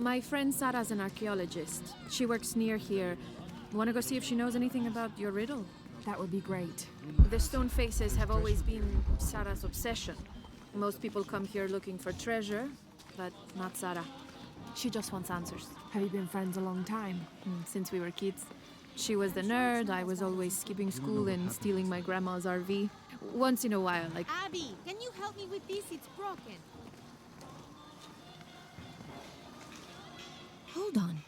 My friend Sarah's an archaeologist. She works near here. Wanna go see if she knows anything about your riddle? That would be great. The stone faces have always been Sarah's obsession. Most people come here looking for treasure, but not Sarah. She just wants answers. Have you been friends a long time? Since we were kids. She was the nerd, I was always skipping school and stealing my grandma's RV. Once in a while, like... Abby, can you help me with this? It's broken. Hold on.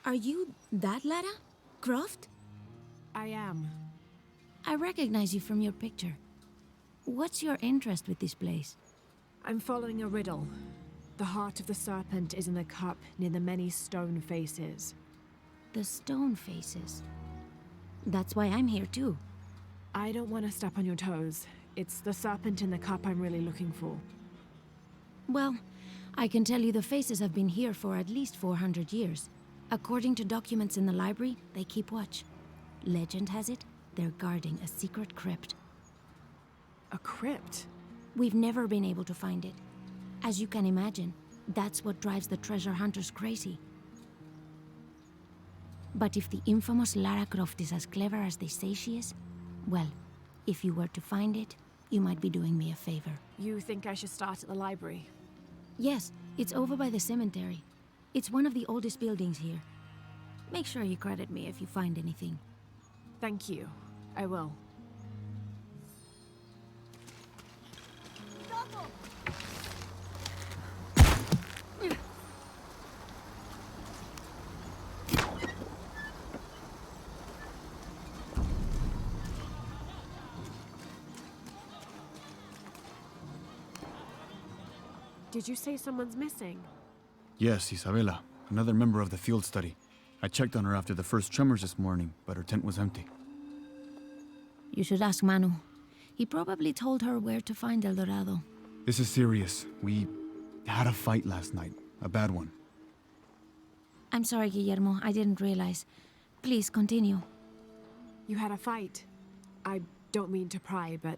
Are you that Lara? Croft? I am. I recognize you from your picture. What's your interest with this place? I'm following a riddle. The heart of the serpent is in the cup near the many stone faces. The stone faces. That's why I'm here too. I don't want to step on your toes. It's the serpent in the cup I'm really looking for. Well, I can tell you the faces have been here for at least 400 years. According to documents in the library, they keep watch. Legend has it, they're guarding a secret crypt. A crypt? We've never been able to find it. As you can imagine, that's what drives the treasure hunters crazy. But if the infamous Lara Croft is as clever as they say she is, well, if you were to find it, you might be doing me a favor. You think I should start at the library? Yes, it's over by the cemetery. It's one of the oldest buildings here. Make sure you credit me if you find anything. Thank you. I will. Did you say someone's missing? Yes, Isabela, another member of the field study. I checked on her after the first tremors this morning, but her tent was empty. You should ask Manu. He probably told her where to find El Dorado. This is serious. We had a fight last night. A bad one. I'm sorry, Guillermo. I didn't realize. Please, continue. You had a fight. I don't mean to pry, but...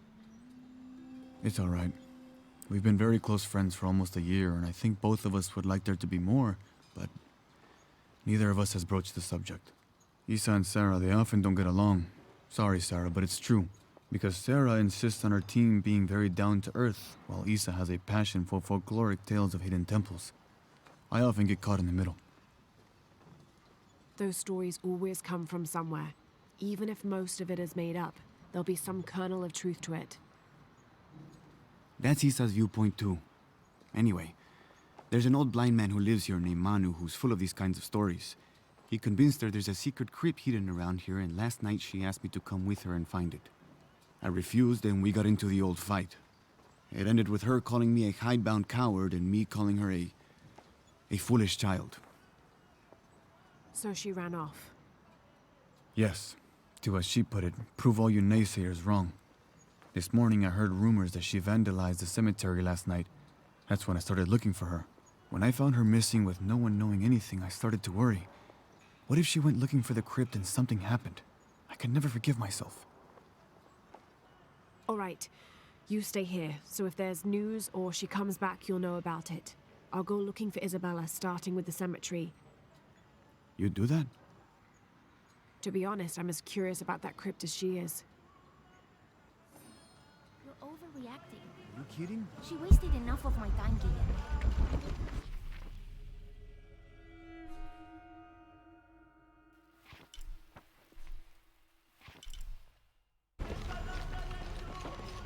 It's all right. We've been very close friends for almost a year, and I think both of us would like there to be more, but neither of us has broached the subject. Isa and Sarah, they often don't get along. Sorry, Sarah, but it's true. Because Sarah insists on her team being very down-to-earth, while Isa has a passion for folkloric tales of hidden temples. I often get caught in the middle. Those stories always come from somewhere. Even if most of it is made up, there'll be some kernel of truth to it. That's Isa's viewpoint too. Anyway, there's an old blind man who lives here named Manu who's full of these kinds of stories. He convinced her there's a secret crypt hidden around here, and last night she asked me to come with her and find it. I refused, and we got into the old fight. It ended with her calling me a hidebound coward and me calling her a foolish child. So she ran off. Yes, to as she put it, prove all you naysayers wrong. This morning I heard rumors that she vandalized the cemetery last night. That's when I started looking for her. When I found her missing with no one knowing anything, I started to worry. What if she went looking for the crypt and something happened? I could never forgive myself. All right. You stay here, so if there's news or she comes back, you'll know about it. I'll go looking for Isabella, starting with the cemetery. You'd do that? To be honest, I'm as curious about that crypt as she is. You're overreacting. Are you kidding? She wasted enough of my time, Guillermo.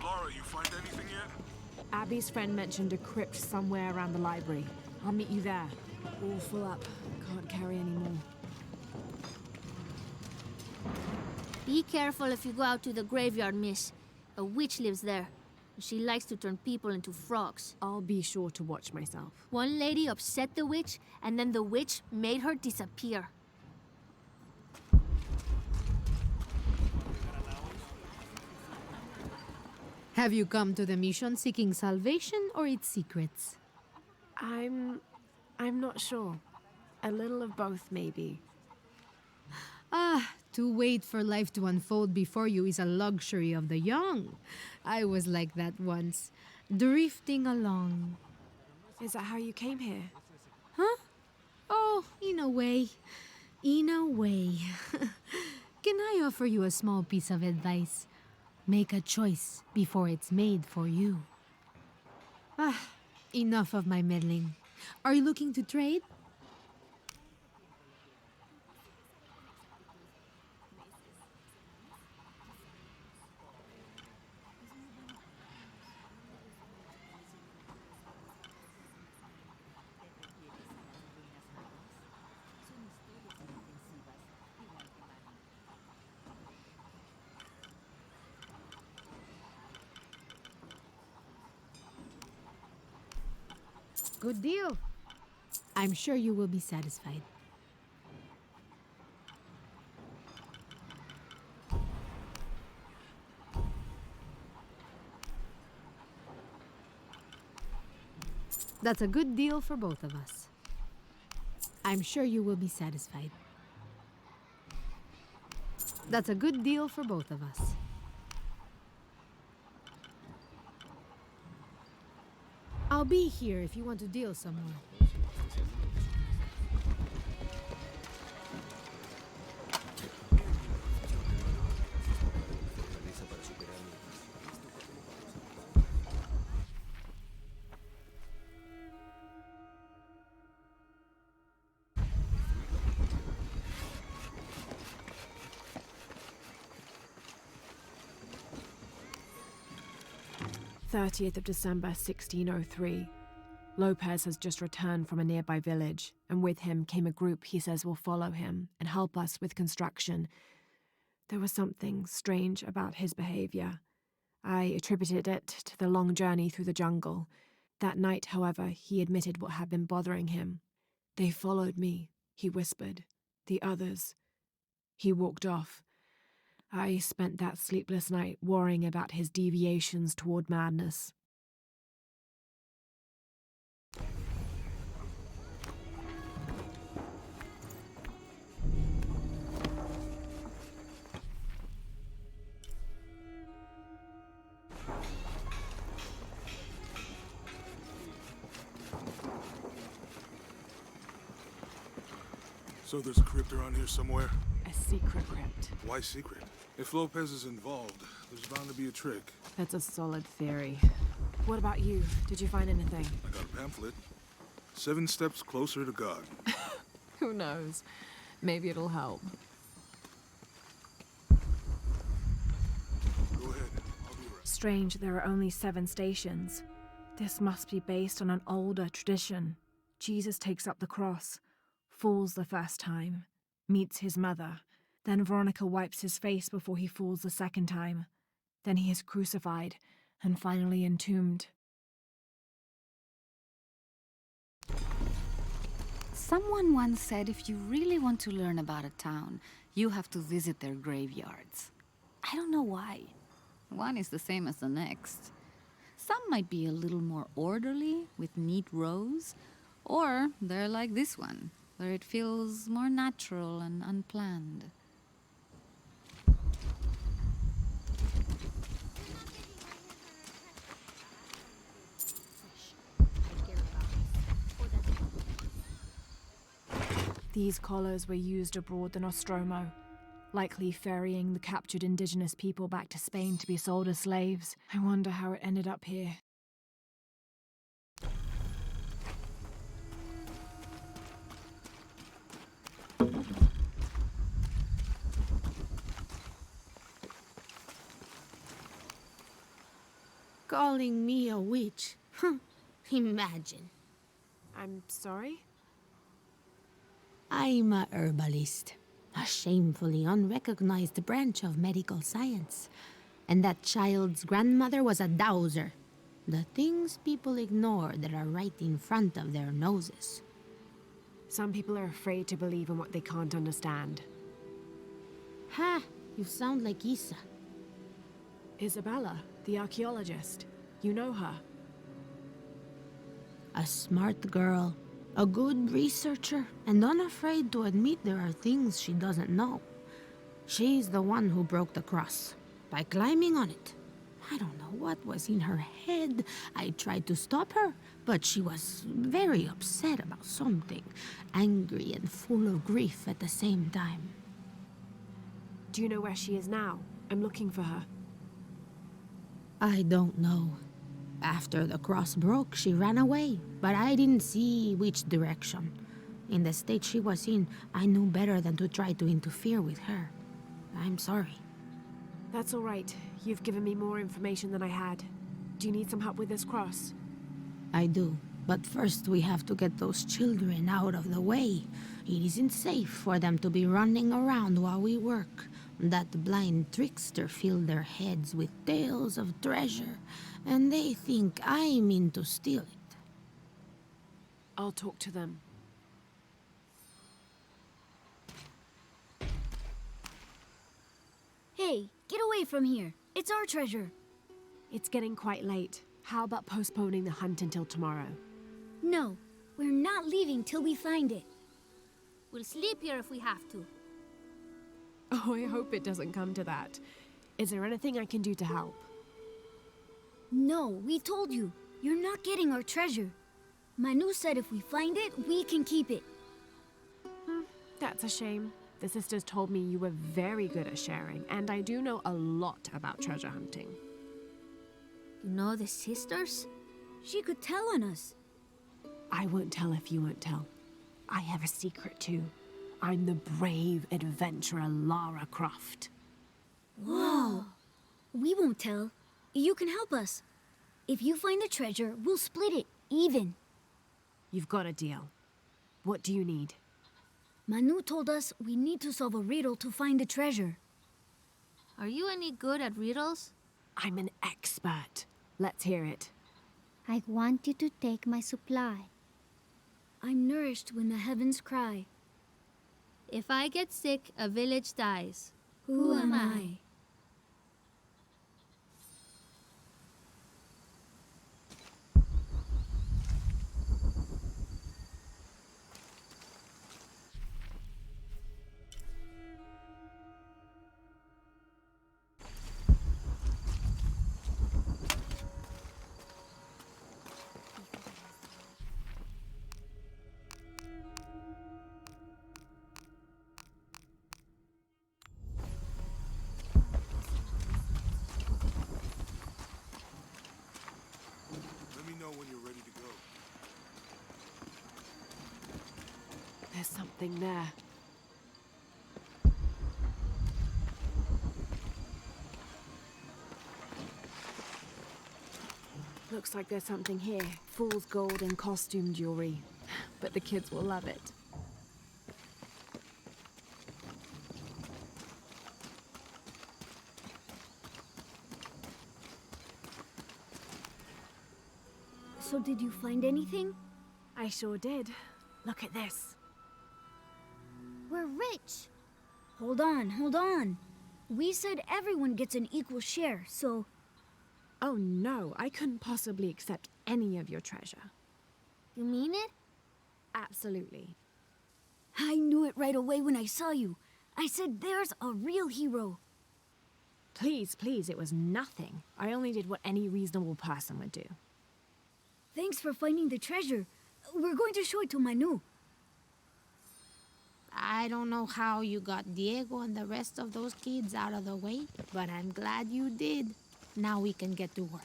Laura, you find anything yet? Abby's friend mentioned a crypt somewhere around the library. I'll meet you there. All full up. Can't carry any more. Be careful if you go out to the graveyard, miss. A witch lives there. She likes to turn people into frogs. I'll be sure to watch myself. One lady upset the witch, and then the witch made her disappear. Have you come to the mission seeking salvation or its secrets? I'm not sure. A little of both, maybe. To wait for life to unfold before you is a luxury of the young. I was like that once, drifting along. Is that how you came here? Huh? Oh, in a way. In a way. Can I offer you a small piece of advice? Make a choice before it's made for you. Ah, enough of my meddling. Are you looking to trade? Good deal. I'm sure you will be satisfied. That's a good deal for both of us. I'm sure you will be satisfied. That's a good deal for both of us. I'll be here if you want to deal some more. "30th of December, 1603. Lopez has just returned from a nearby village, and with him came a group he says will follow him and help us with construction. There was something strange about his behavior. I attributed it to the long journey through the jungle. That night, however, he admitted what had been bothering him. 'They followed me,' he whispered. 'The others.' He walked off. I spent that sleepless night worrying about his deviations toward madness. So there's a crypt around here somewhere? A secret crypt. Why secret? If Lopez is involved, there's bound to be a trick. That's a solid theory. What about you? Did you find anything? I got a pamphlet. 7 Steps Closer to God. Who knows? Maybe it'll help. Go ahead. I'll be right. Strange there are only 7 stations. This must be based on an older tradition. Jesus takes up the cross, falls the first time, meets his mother. Then Veronica wipes his face before he falls the second time. Then he is crucified and finally entombed. Someone once said if you really want to learn about a town, you have to visit their graveyards. I don't know why. One is the same as the next. Some might be a little more orderly, with neat rows, or they're like this one, where it feels more natural and unplanned. These collars were used abroad the Nostromo, likely ferrying the captured indigenous people back to Spain to be sold as slaves. I wonder how it ended up here. Calling me a witch? Imagine. I'm sorry? I'm a herbalist, a shamefully unrecognized branch of medical science. And that child's grandmother was a dowser. The things people ignore that are right in front of their noses. Some people are afraid to believe in what they can't understand. Ha! You sound like Isa. Isabella, the archaeologist. You know her. A smart girl, a good researcher, and unafraid to admit there are things she doesn't know. She's the one who broke the cross, by climbing on it. I don't know what was in her head. I tried to stop her, but she was very upset about something, angry and full of grief at the same time. Do you know where she is now? I'm looking for her. I don't know. After the cross broke, she ran away, but I didn't see which direction. In the state she was in, I knew better than to try to interfere with her. I'm sorry. That's all right. You've given me more information than I had. Do you need some help with this cross? I do. But first we have to get those children out of the way. It isn't safe for them to be running around while we work. That blind trickster filled their heads with tales of treasure, and they think I mean to steal it. I'll talk to them. Hey, get away from here. It's our treasure. It's getting quite late. How about postponing the hunt until tomorrow? No, we're not leaving till we find it. We'll sleep here if we have to. Oh, I hope it doesn't come to that. Is there anything I can do to help? No, we told you. You're not getting our treasure. Manu said if we find it, we can keep it. That's a shame. The sisters told me you were very good at sharing, and I do know a lot about treasure hunting. You know the sisters? She could tell on us. I won't tell if you won't tell. I have a secret too. I'm the brave adventurer Lara Croft. Whoa! We won't tell. You can help us. If you find the treasure, we'll split it, even. You've got a deal. What do you need? Manu told us we need to solve a riddle to find the treasure. Are you any good at riddles? I'm an expert. Let's hear it. I want you to take my supply. I'm nourished when the heavens cry. If I get sick, a village dies. Who am I? Let me know when you're ready to go. There's something there. Looks like there's something here. Fool's gold and costume jewelry. But the kids will love it. So did you find anything? I sure did. Look at this. We're rich. Hold on, hold on. We said everyone gets an equal share, so... Oh no, I couldn't possibly accept any of your treasure. You mean it? Absolutely. I knew it right away when I saw you. I said there's a real hero. Please, please, it was nothing. I only did what any reasonable person would do. Thanks for finding the treasure. We're going to show it to Manu. I don't know how you got Diego and the rest of those kids out of the way, but I'm glad you did. Now we can get to work.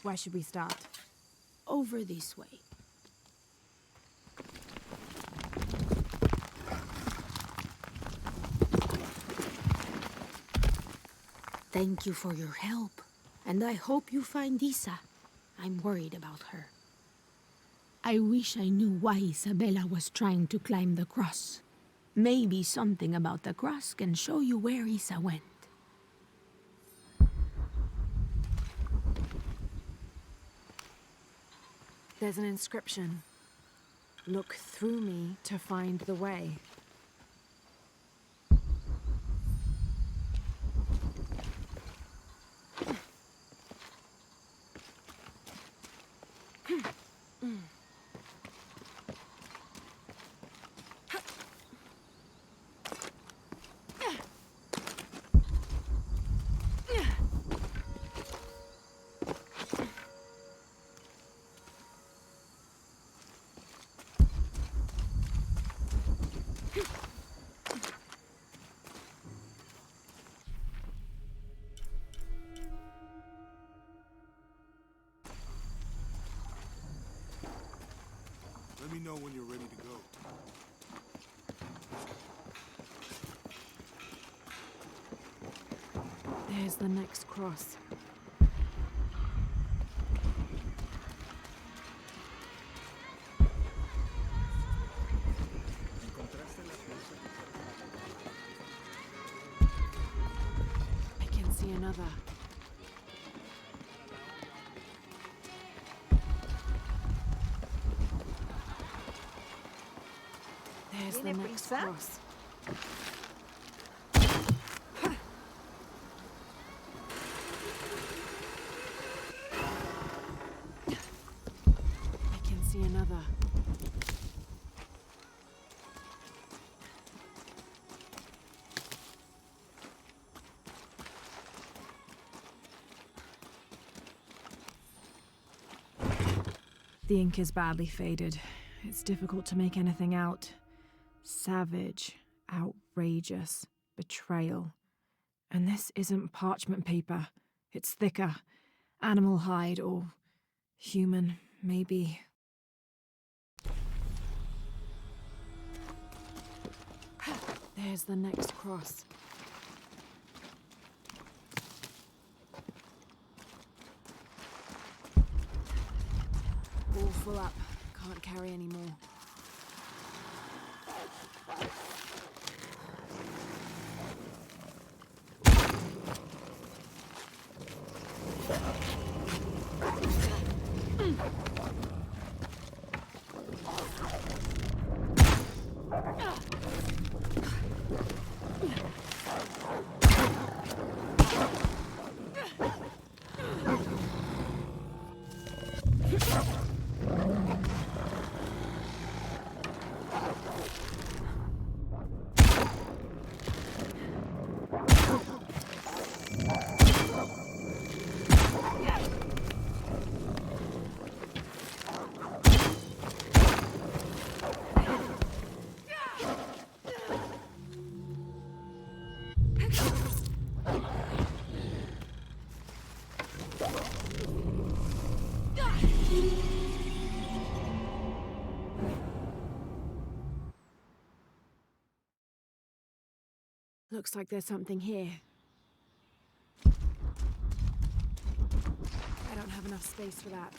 Where should we start? Over this way. Thank you for your help, and I hope you find Isa. I'm worried about her. I wish I knew why Isabella was trying to climb the cross. Maybe something about the cross can show you where Isa went. There's an inscription. Look through me to find the way. There's the next cross. I can see another. There's the next cross. I can see another. The ink is badly faded. It's difficult to make anything out. Savage, outrageous, betrayal. And this isn't parchment paper. It's thicker. Animal hide or human, maybe. There's the next cross. All full up. Can't carry any more. Looks like there's something here. I don't have enough space for that.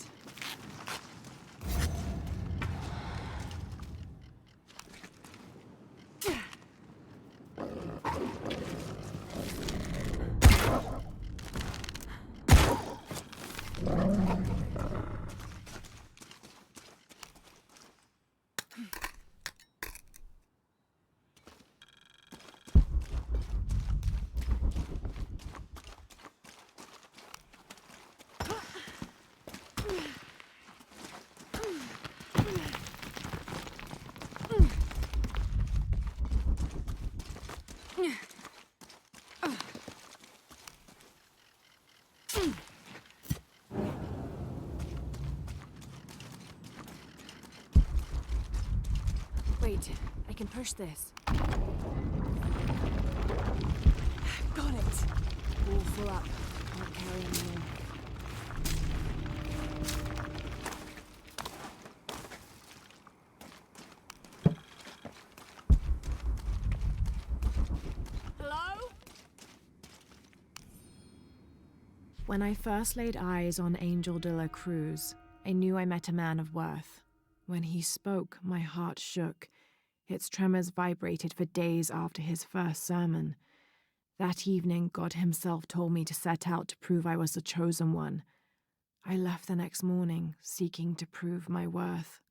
Wait, I can push this. Got it! All full up. Can't carry anymore. Hello? When I first laid eyes on Angel de la Cruz, I knew I met a man of worth. When he spoke, my heart shook. Its tremors vibrated for days after his first sermon. That evening, God himself told me to set out to prove I was the chosen one. I left the next morning, seeking to prove my worth.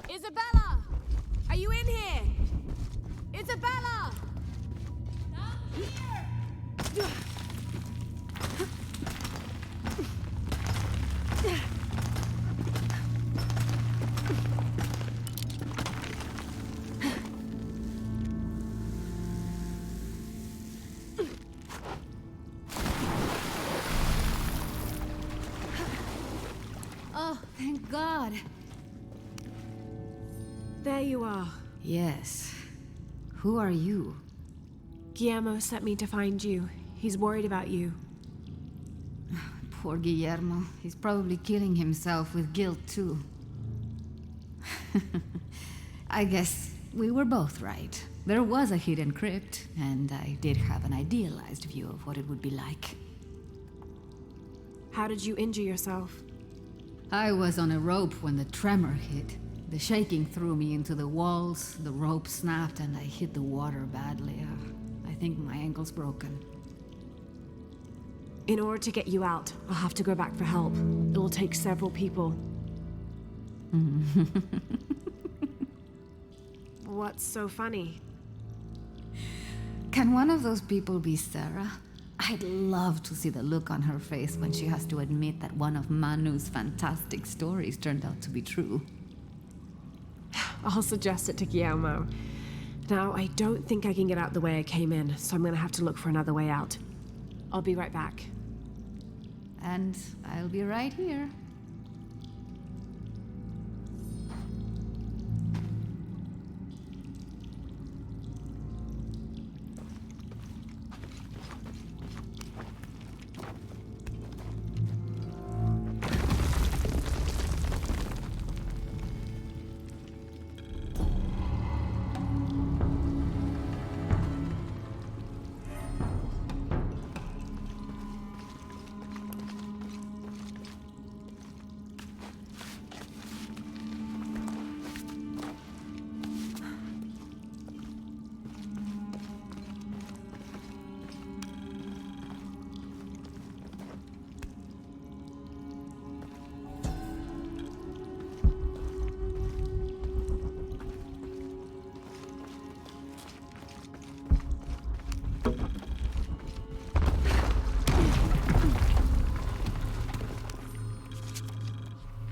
Isabella! Are you in here? Isabella! Down here! Oh, thank God. There you are. Yes. Who are you? Guillermo sent me to find you. He's worried about you. Poor Guillermo. He's probably killing himself with guilt, too. I guess we were both right. There was a hidden crypt, and I did have an idealized view of what it would be like. How did you injure yourself? I was on a rope when the tremor hit. The shaking threw me into the walls, the rope snapped, and I hit the water badly. I think my ankle's broken. In order to get you out, I'll have to go back for help. It'll take several people. What's so funny? Can one of those people be Sarah? I'd love to see the look on her face when she has to admit that one of Manu's fantastic stories turned out to be true. I'll suggest it to Guillermo. Now, I don't think I can get out the way I came in, so I'm gonna have to look for another way out. I'll be right back. And I'll be right here.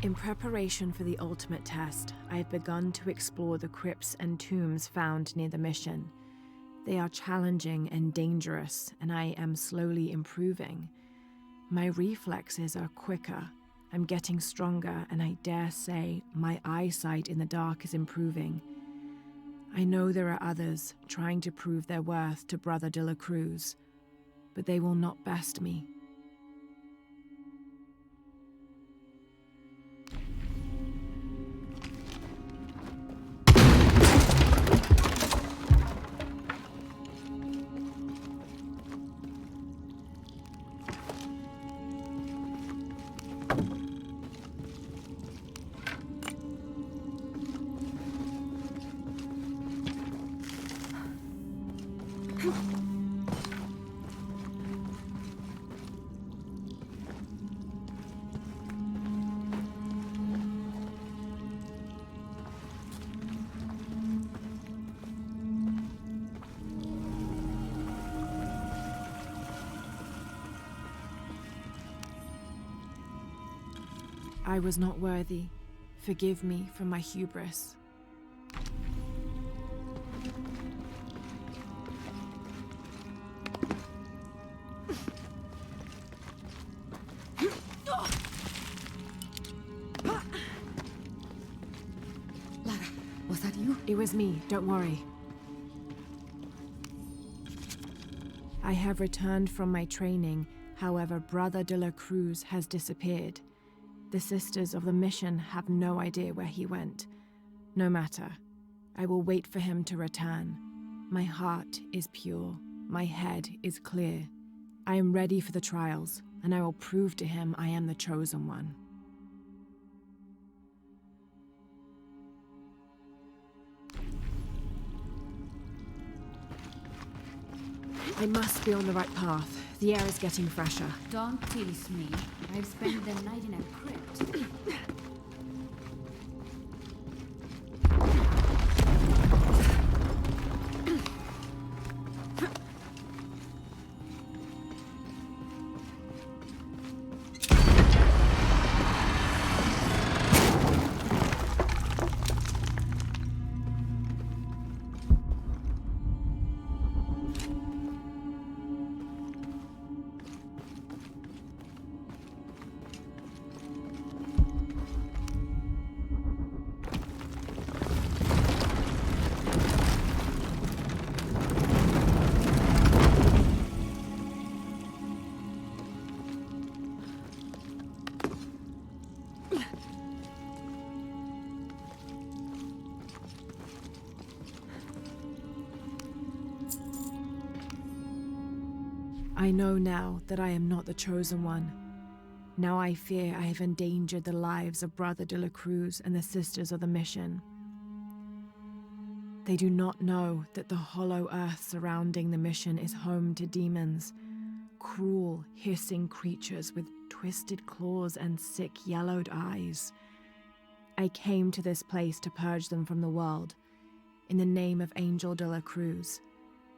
In preparation for the ultimate test, I have begun to explore the crypts and tombs found near the mission. They are challenging and dangerous, and I am slowly improving. My reflexes are quicker, I'm getting stronger, and I dare say my eyesight in the dark is improving. I know there are others trying to prove their worth to Brother de la Cruz, but they will not best me. I was not worthy. Forgive me for my hubris. Lara, was that you? It was me, don't worry. I have returned from my training, however, Brother de la Cruz has disappeared. The sisters of the mission have no idea where he went. No matter. I will wait for him to return. My heart is pure. My head is clear. I am ready for the trials, and I will prove to him I am the chosen one. I must be on the right path. The air is getting fresher. Don't tease me. I've spent the night in a crypt. I know now that I am not the chosen one. Now I fear I have endangered the lives of Brother de la Cruz and the Sisters of the Mission. They do not know that the hollow earth surrounding the mission is home to demons, cruel, hissing creatures with twisted claws and sick, yellowed eyes. I came to this place to purge them from the world, in the name of Angel de la Cruz,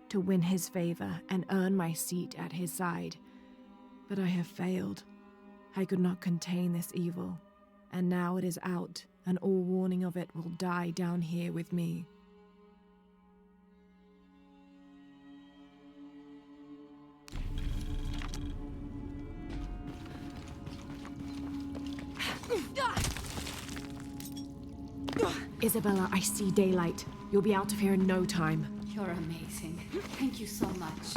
to win his favor and earn my seat at his side. But I have failed. I could not contain this evil, and now it is out, and all warning of it will die down here with me. Isabella, I see daylight. You'll be out of here in no time. You're amazing. Thank you so much.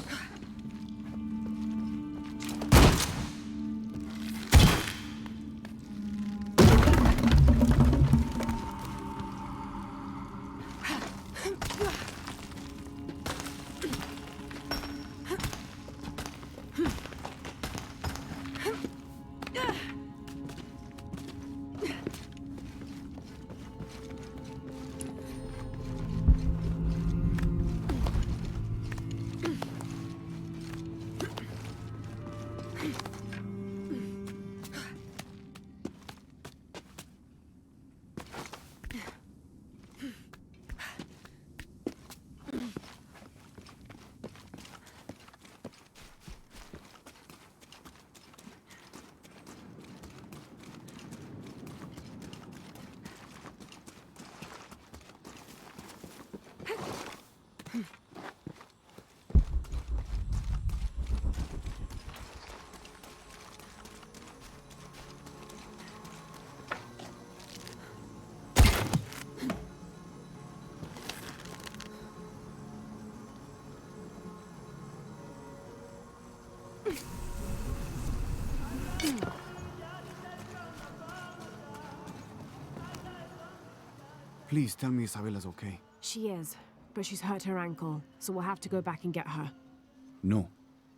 Please tell me Isabella's okay. She is, but she's hurt her ankle, so we'll have to go back and get her. No.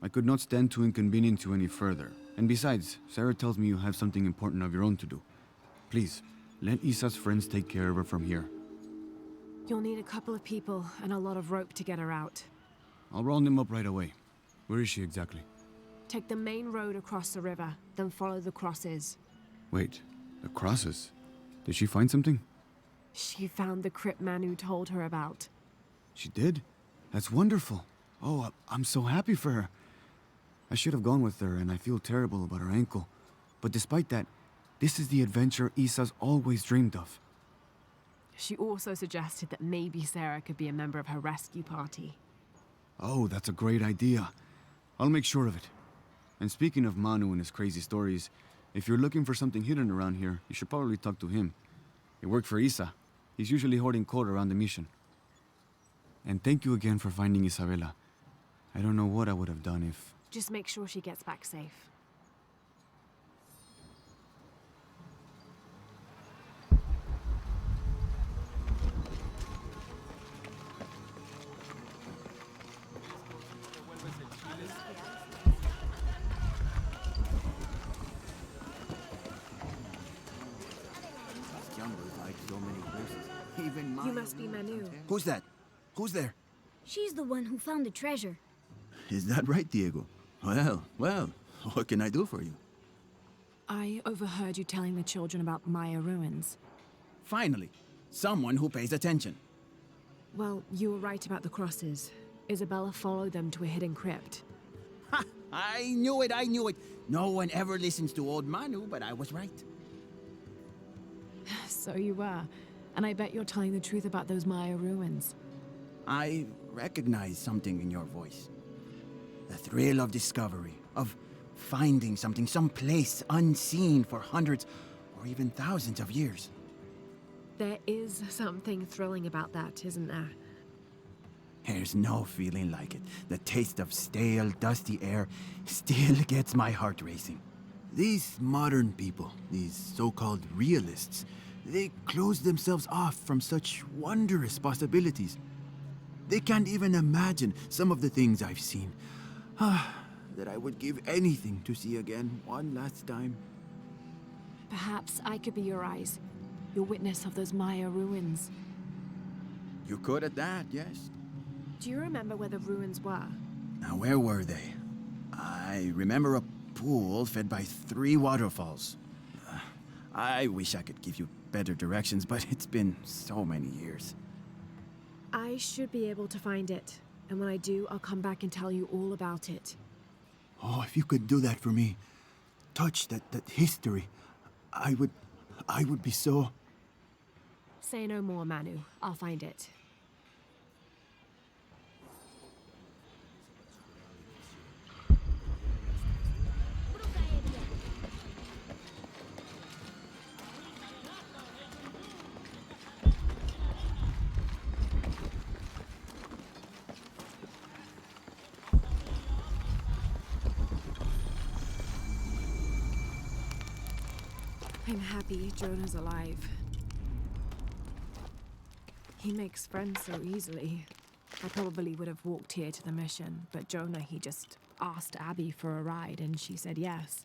I could not stand to inconvenience you any further. And besides, Sarah tells me you have something important of your own to do. Please, let Isa's friends take care of her from here. You'll need a couple of people and a lot of rope to get her out. I'll round them up right away. Where is she exactly? Take the main road across the river, then follow the crosses. Wait, the crosses? Did she find something? She found the crypt Manu told her about. She did? That's wonderful. Oh, I'm so happy for her. I should have gone with her, and I feel terrible about her ankle. But despite that, this is the adventure Isa's always dreamed of. She also suggested that maybe Sarah could be a member of her rescue party. Oh, that's a great idea. I'll make sure of it. And speaking of Manu and his crazy stories, if you're looking for something hidden around here, you should probably talk to him. He worked for Isa. He's usually hoarding coal around the mission. And thank you again for finding Isabella. I don't know what I would have done if... Just make sure she gets back safe. You must be Manu. Who's that? Who's there? She's the one who found the treasure. Is that right, Diego? Well, what can I do for you? I overheard you telling the children about Maya ruins. Finally, someone who pays attention. Well, you were right about the crosses. Isabella followed them to a hidden crypt. Ha! I knew it! No one ever listens to old Manu, but I was right. So you were. And I bet you're telling the truth about those Maya ruins. I recognize something in your voice. The thrill of discovery, of finding something someplace unseen for hundreds or even thousands of years. There is something thrilling about that, isn't there? There's no feeling like it. The taste of stale, dusty air still gets my heart racing. These modern people, these so-called realists, they close themselves off from such wondrous possibilities. They can't even imagine some of the things I've seen. that I would give anything to see again one last time. Perhaps I could be your eyes, your witness of those Maya ruins. You could at that, yes. Do you remember where the ruins were? Now, where were they? I remember a pool fed by 3 waterfalls. I wish I could give you better directions, but it's been so many years. I should be able to find it, and when I do, I'll come back and tell you all about it. Oh, if you could do that for me, touch that history, I would be so... Say no more, Manu. I'll find it. I'm happy Jonah's alive. He makes friends so easily. I probably would have walked here to the mission, but Jonah, he just asked Abby for a ride and she said yes.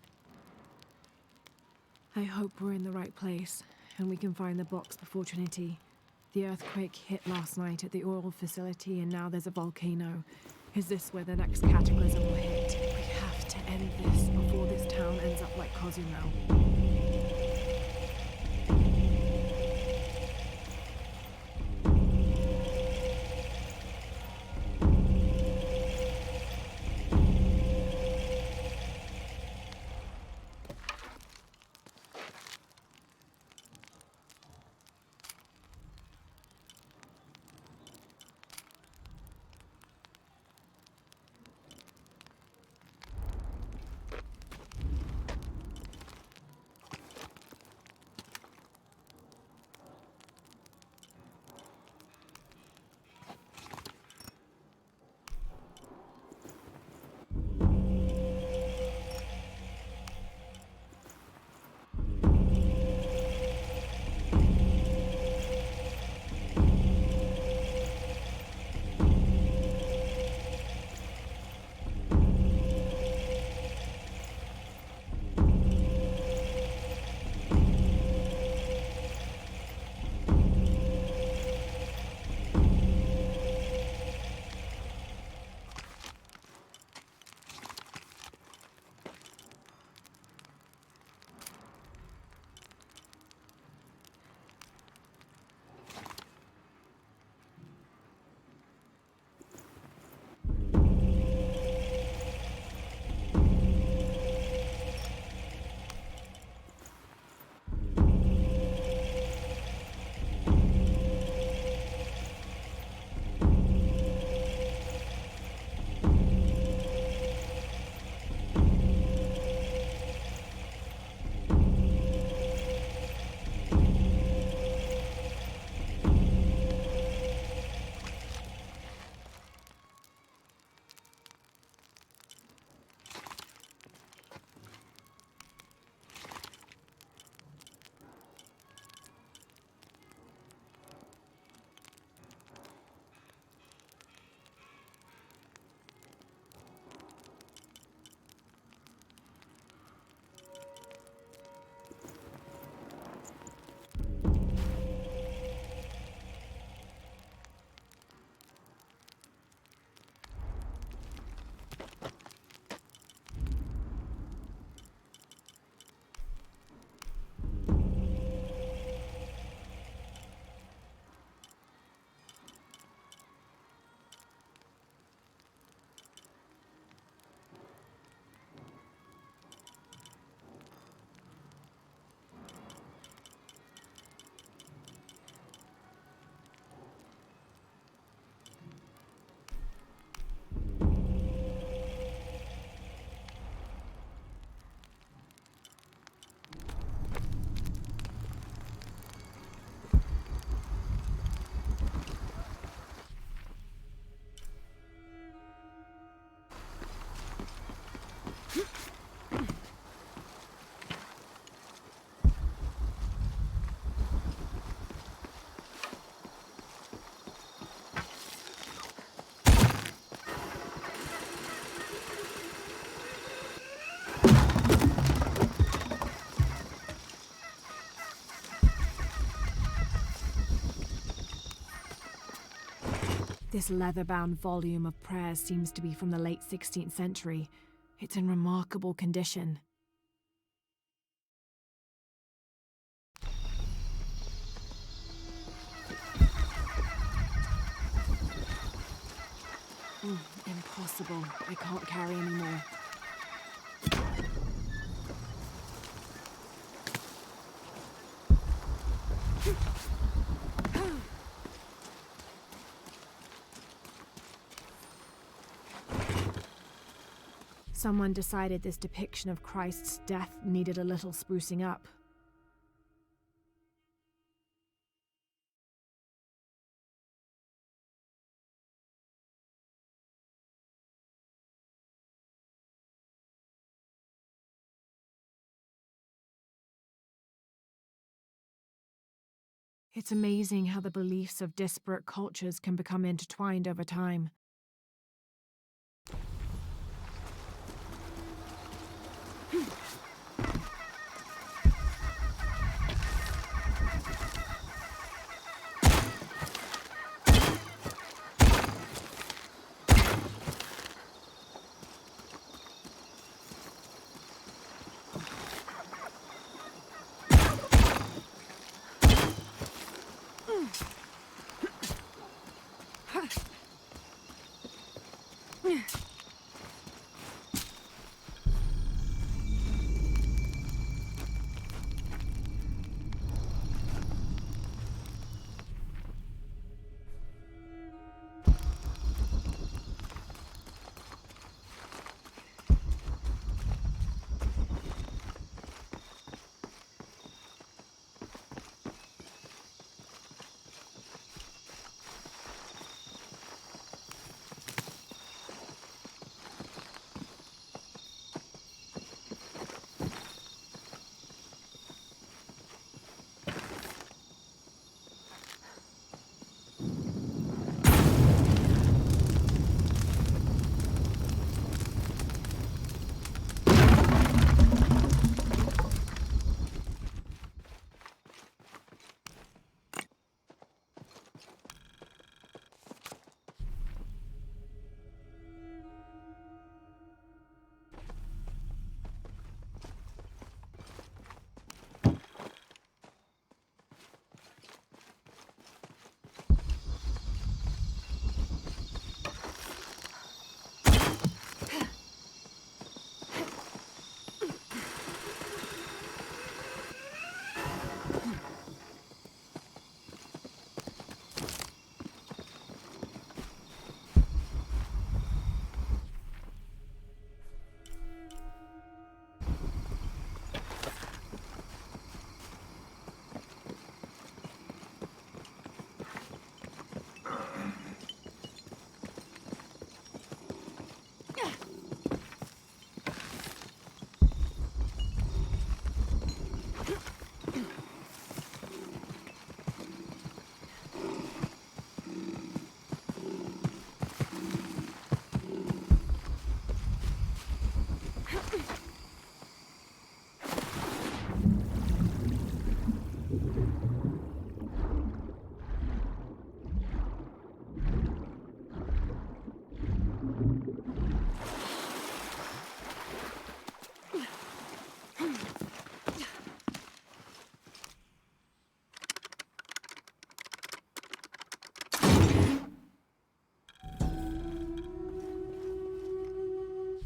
I hope we're in the right place and we can find the box before Trinity. The earthquake hit last night at the oil facility and now there's a volcano. Is this where the next cataclysm will hit? We have to end this before this town ends up like Cozumel. This leather-bound volume of prayers seems to be from the late 16th century. It's in remarkable condition. Impossible. I can't carry anymore. Someone decided this depiction of Christ's death needed a little sprucing up. It's amazing how the beliefs of disparate cultures can become intertwined over time.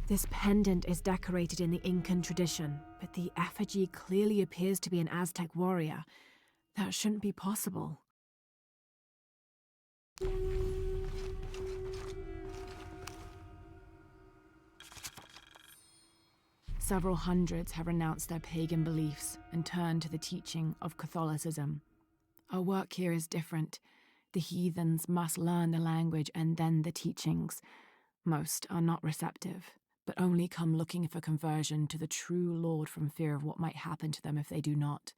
This pendant is decorated in the Incan tradition, but the effigy clearly appears to be an Aztec warrior. That shouldn't be possible. Several hundreds have renounced their pagan beliefs and turned to the teaching of Catholicism. Our work here is different. The heathens must learn the language and then the teachings. Most are not receptive, but only come looking for conversion to the true Lord from fear of what might happen to them if they do not.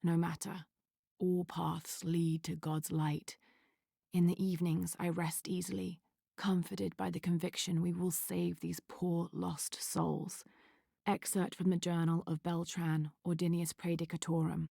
No matter, all paths lead to God's light. In the evenings, I rest easily, comforted by the conviction we will save these poor lost souls. Excerpt from the journal of Beltran, Ordinius Praedicatorum. "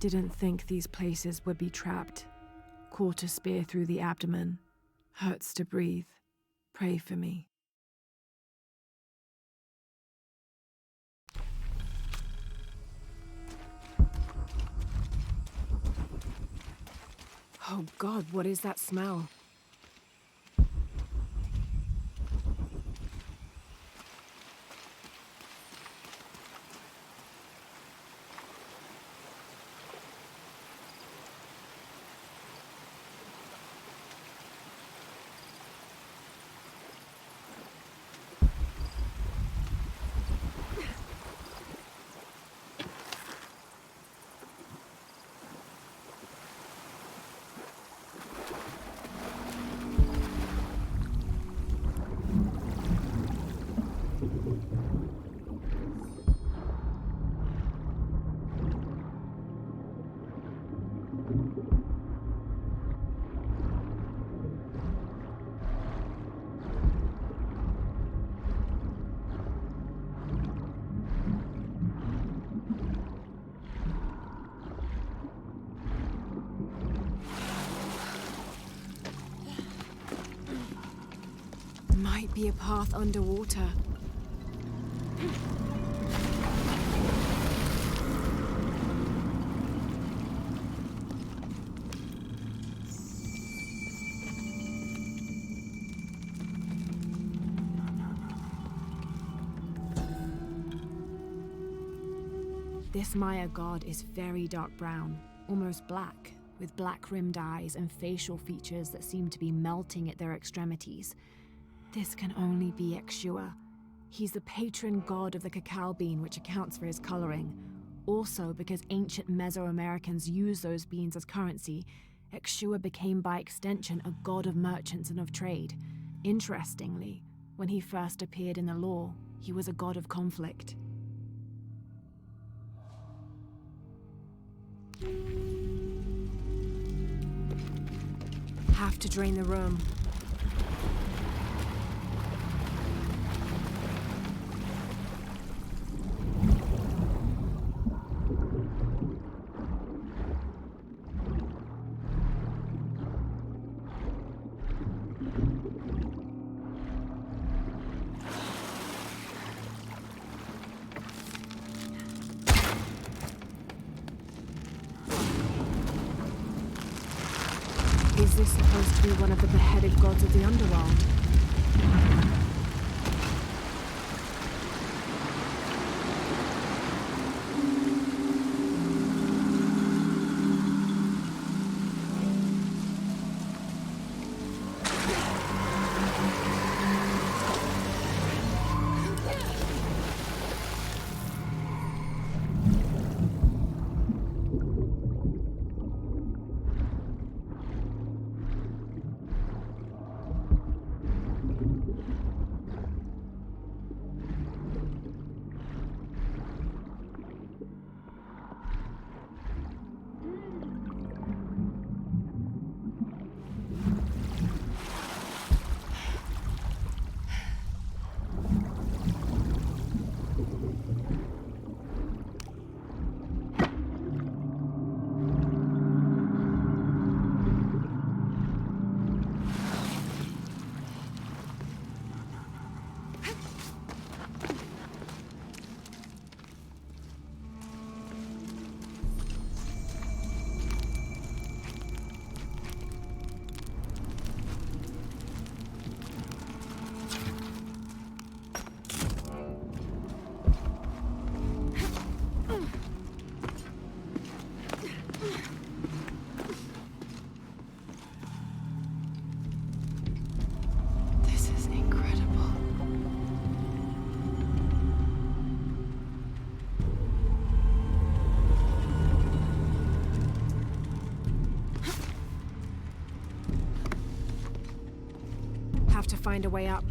Didn't think these places would be trapped. Caught a spear through the abdomen. Hurts to breathe. Pray for me. Oh God, what is that smell? Might be a path underwater. This Maya god is very dark brown, almost black, with black-rimmed eyes and facial features that seem to be melting at their extremities. This can only be Exua. He's the patron god of the cacao bean, which accounts for his coloring. Also, because ancient Mesoamericans used those beans as currency, Exua became by extension a god of merchants and of trade. Interestingly, when he first appeared in the lore, he was a god of conflict. Have to drain the room. Is this supposed to be one of the beheaded gods of the underworld? Have to find a way up.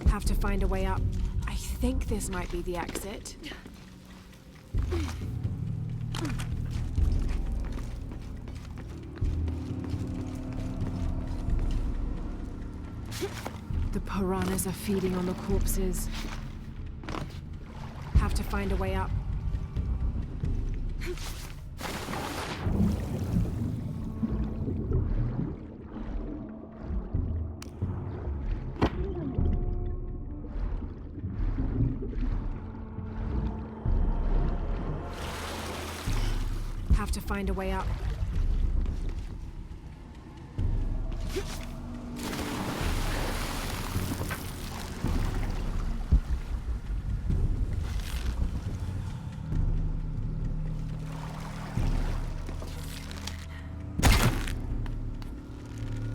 Have to find a way up. I think this might be the exit. Piranhas are feeding on the corpses. Have to find a way up. Have to find a way up.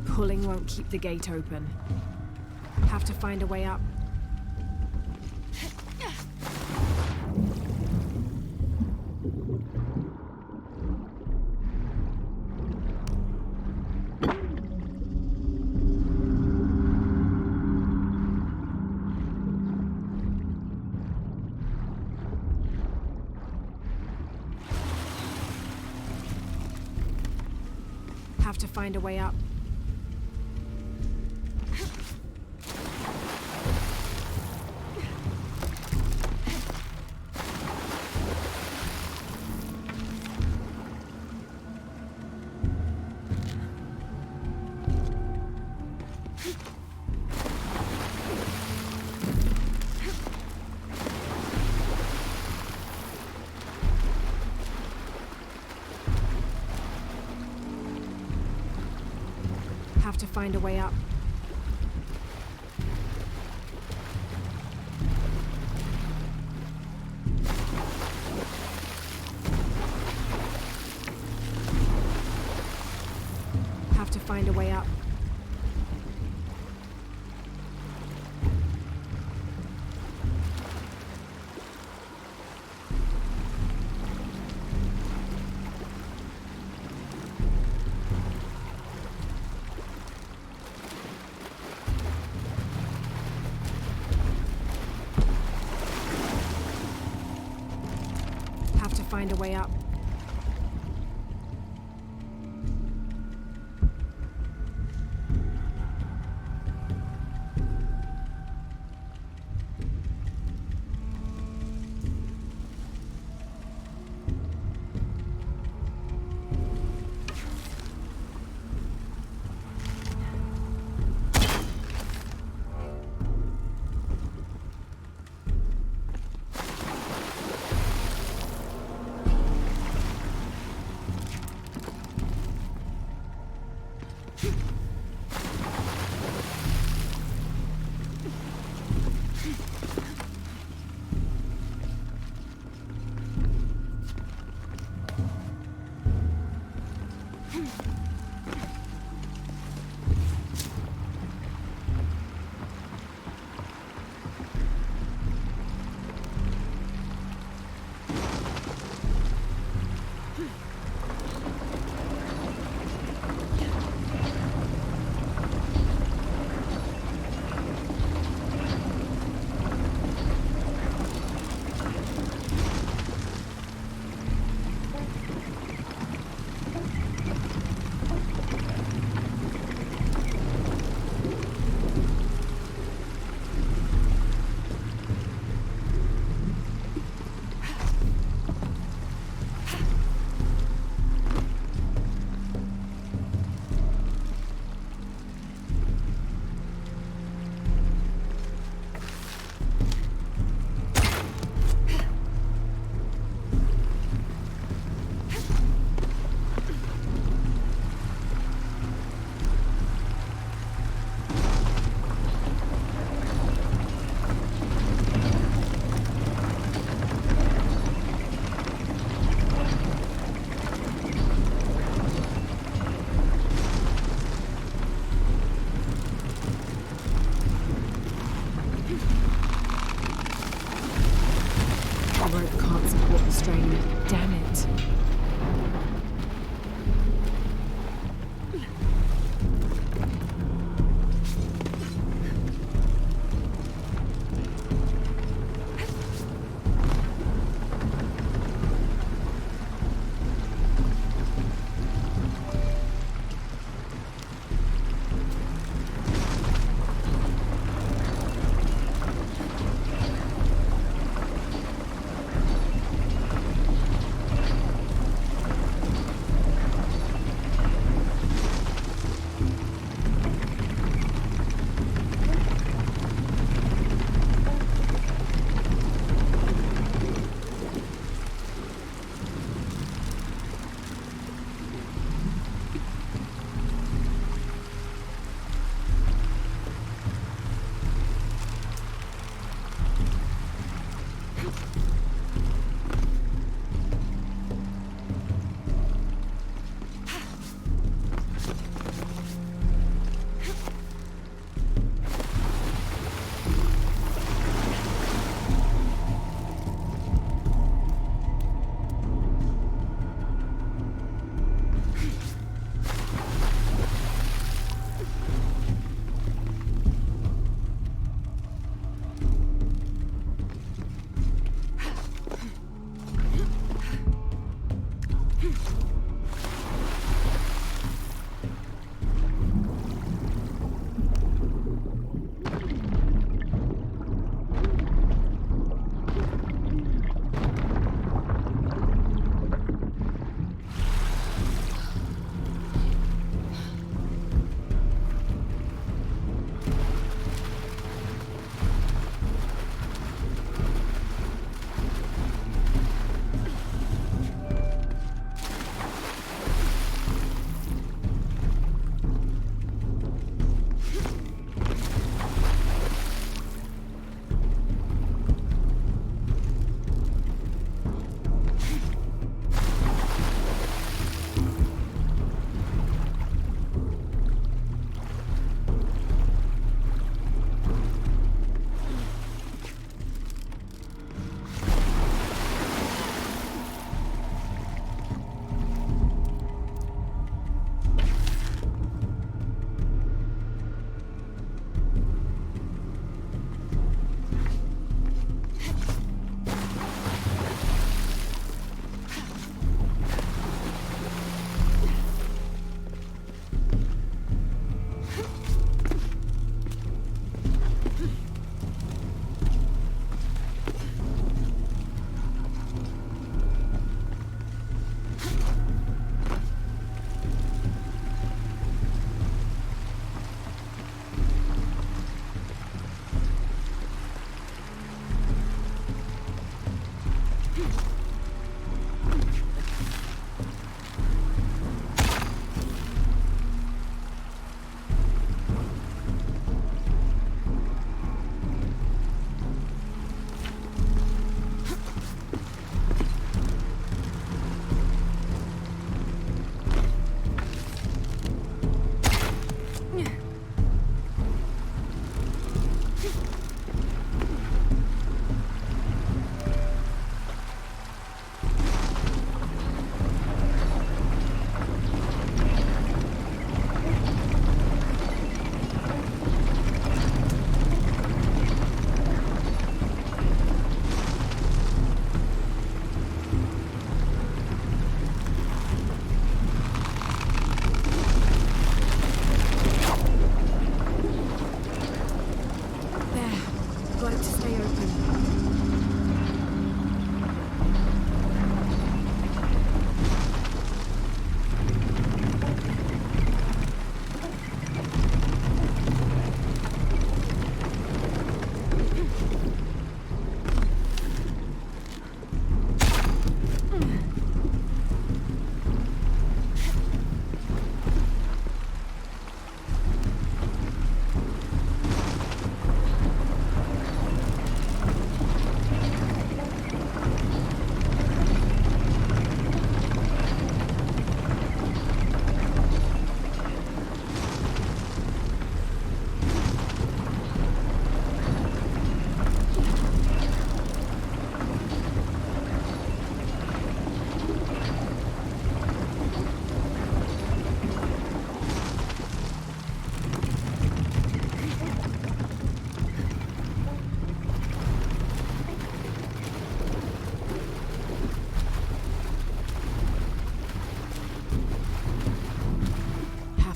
Pulling won't keep the gate open. Have to find a way up. Have to find a way up. Have to find a way up. Have to find a way up. Have to find a way up.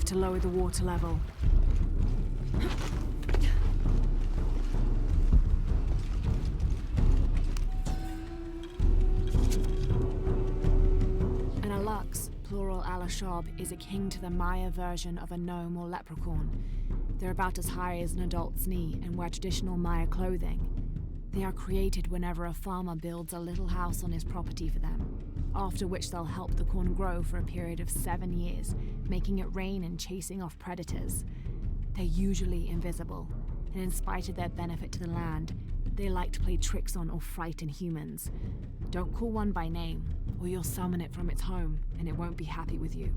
to lower the water level. An alux, plural alashab, is akin to the Maya version of a gnome or leprechaun. They're about as high as an adult's knee and wear traditional Maya clothing. They are created whenever a farmer builds a little house on his property for them, after which they'll help the corn grow for a period of 7 years, making it rain and chasing off predators. They're usually invisible, and in spite of their benefit to the land, they like to play tricks on or frighten humans. Don't call one by name, or you'll summon it from its home, and it won't be happy with you.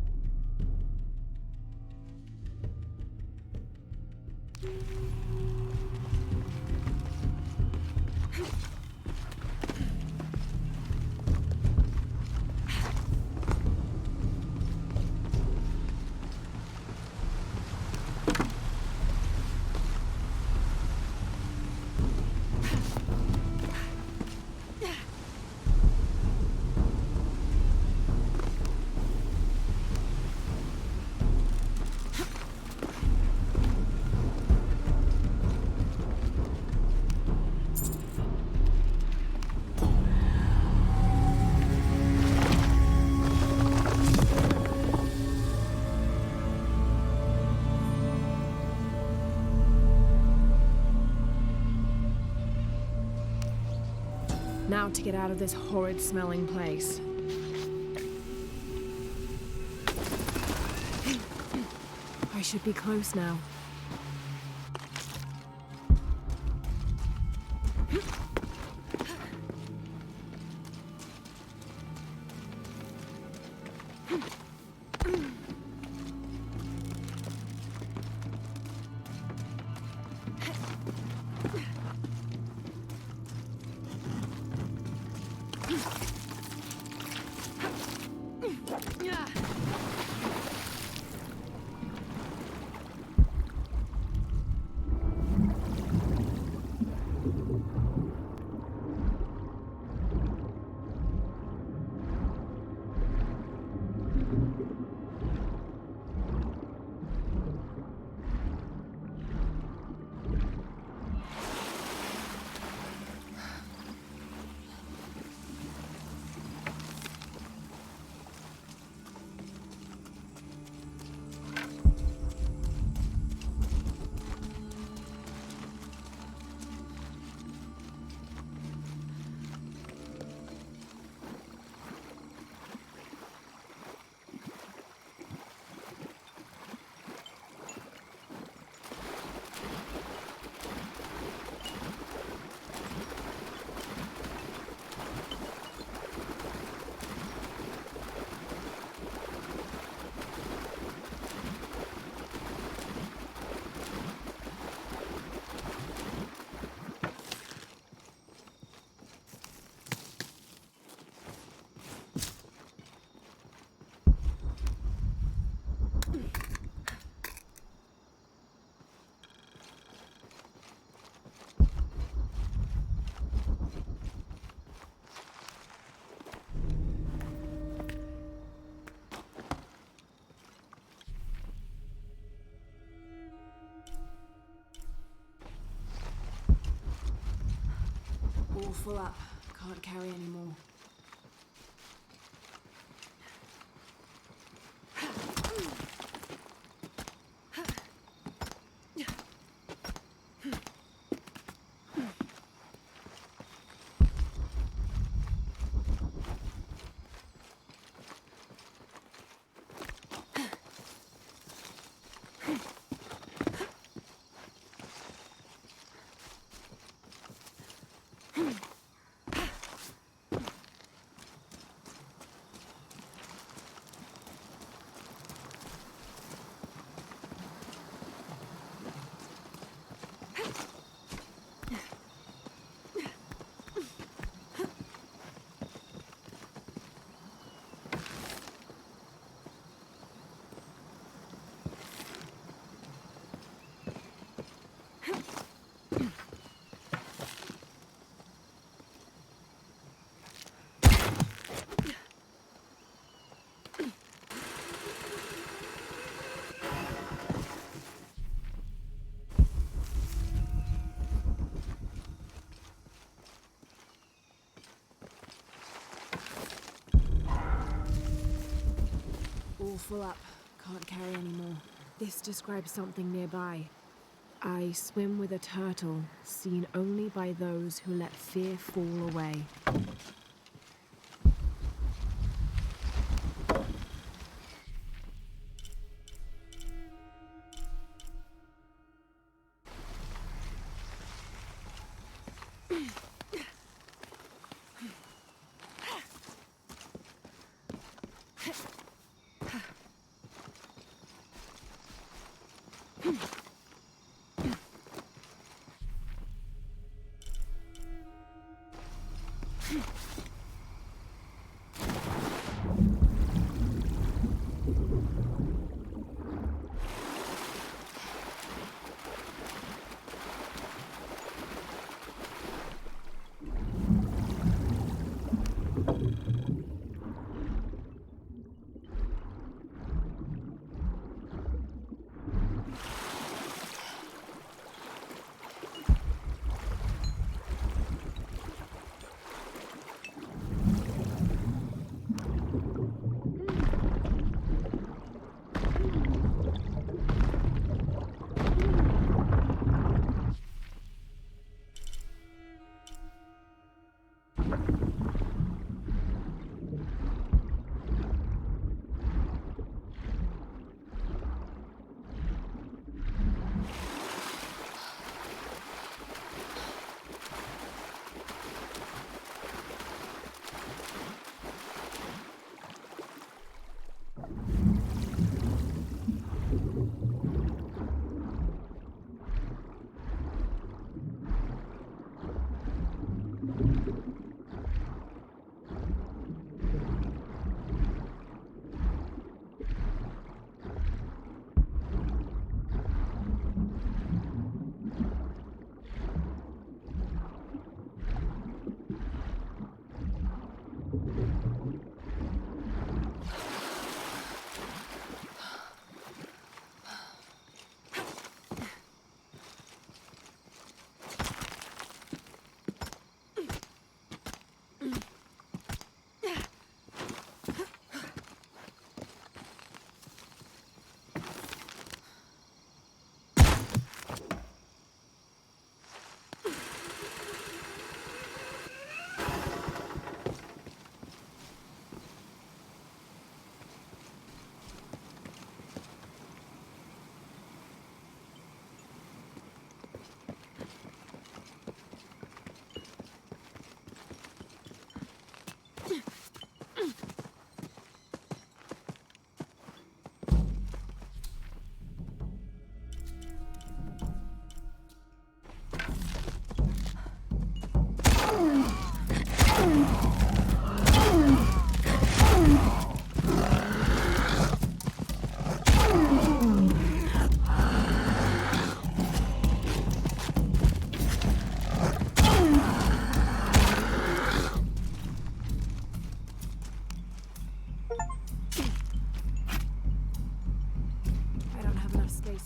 Now to get out of this horrid smelling place. I should be close now. All full up. Can't carry any more. full up. Can't carry anymore. This describes something nearby. I swim with a turtle, seen only by those who let fear fall away.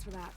For that.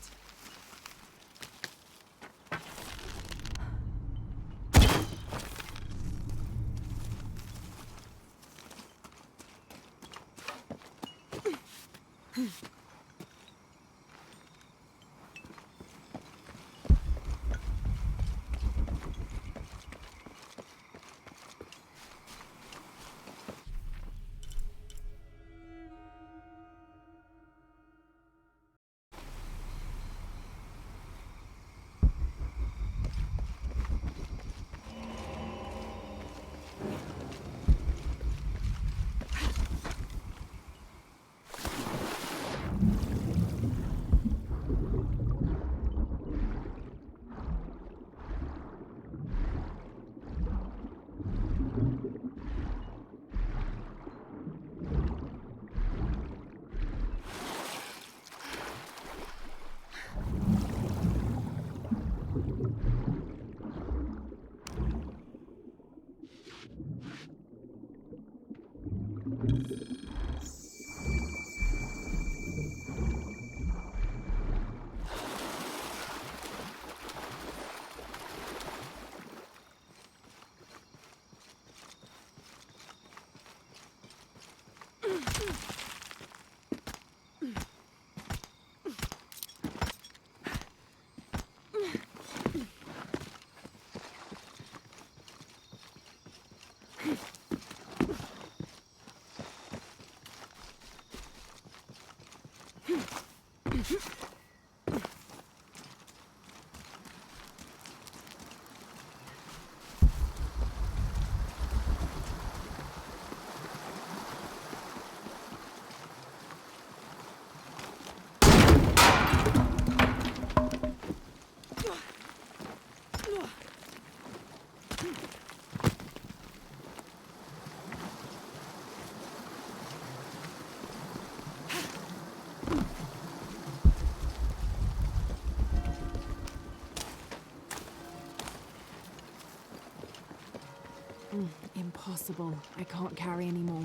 Impossible. I can't carry anymore.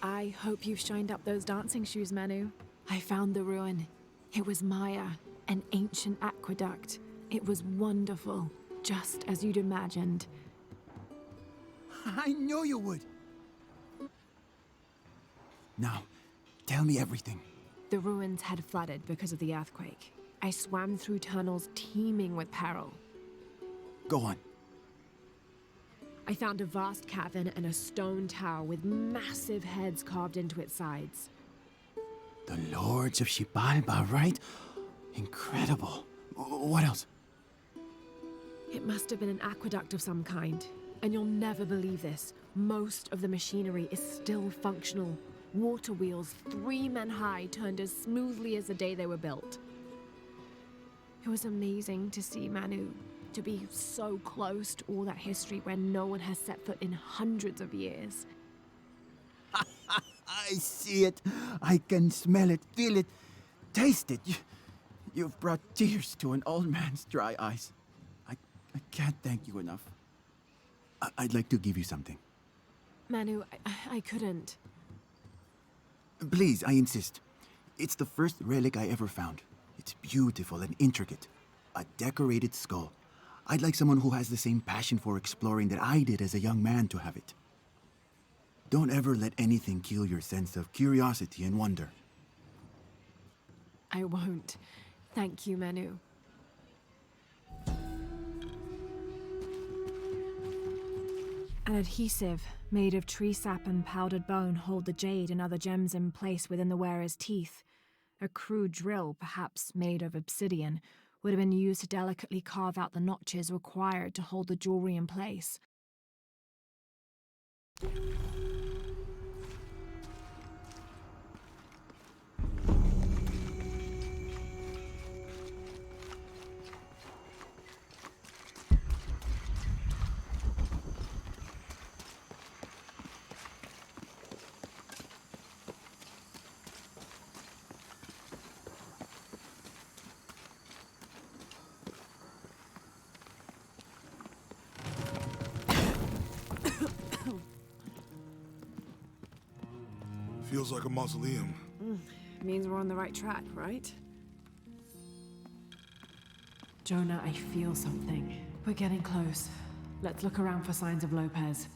I hope you've shined up those dancing shoes, Manu. I found the ruin. It was Maya, an ancient aqueduct. It was wonderful, just as you'd imagined. I knew you would. Now, tell me everything. The ruins had flooded because of the earthquake. I swam through tunnels teeming with peril. Go on. I found a vast cavern and a stone tower with massive heads carved into its sides. The Lords of Xibalba, right? Incredible. What else? It must have been an aqueduct of some kind. And you'll never believe this. Most of the machinery is still functional. Water wheels, 3 men high, turned as smoothly as the day they were built. It was amazing to see Manu, to be so close to all that history where no one has set foot in hundreds of years. I see it. I can smell it, feel it, taste it. You've brought tears to an old man's dry eyes. I can't thank you enough. I'd like to give you something. Manu, I couldn't. Please, I insist. It's the first relic I ever found. It's beautiful and intricate. A decorated skull. I'd like someone who has the same passion for exploring that I did as a young man to have it. Don't ever let anything kill your sense of curiosity and wonder. I won't. Thank you, Manu. An adhesive made of tree sap and powdered bone hold the jade and other gems in place within the wearer's teeth. A crude drill, perhaps made of obsidian, would have been used to delicately carve out the notches required to hold the jewelry in place. Feels like a mausoleum. Means we're on the right track, right? Jonah, I feel something. We're getting close. Let's look around for signs of Lopez.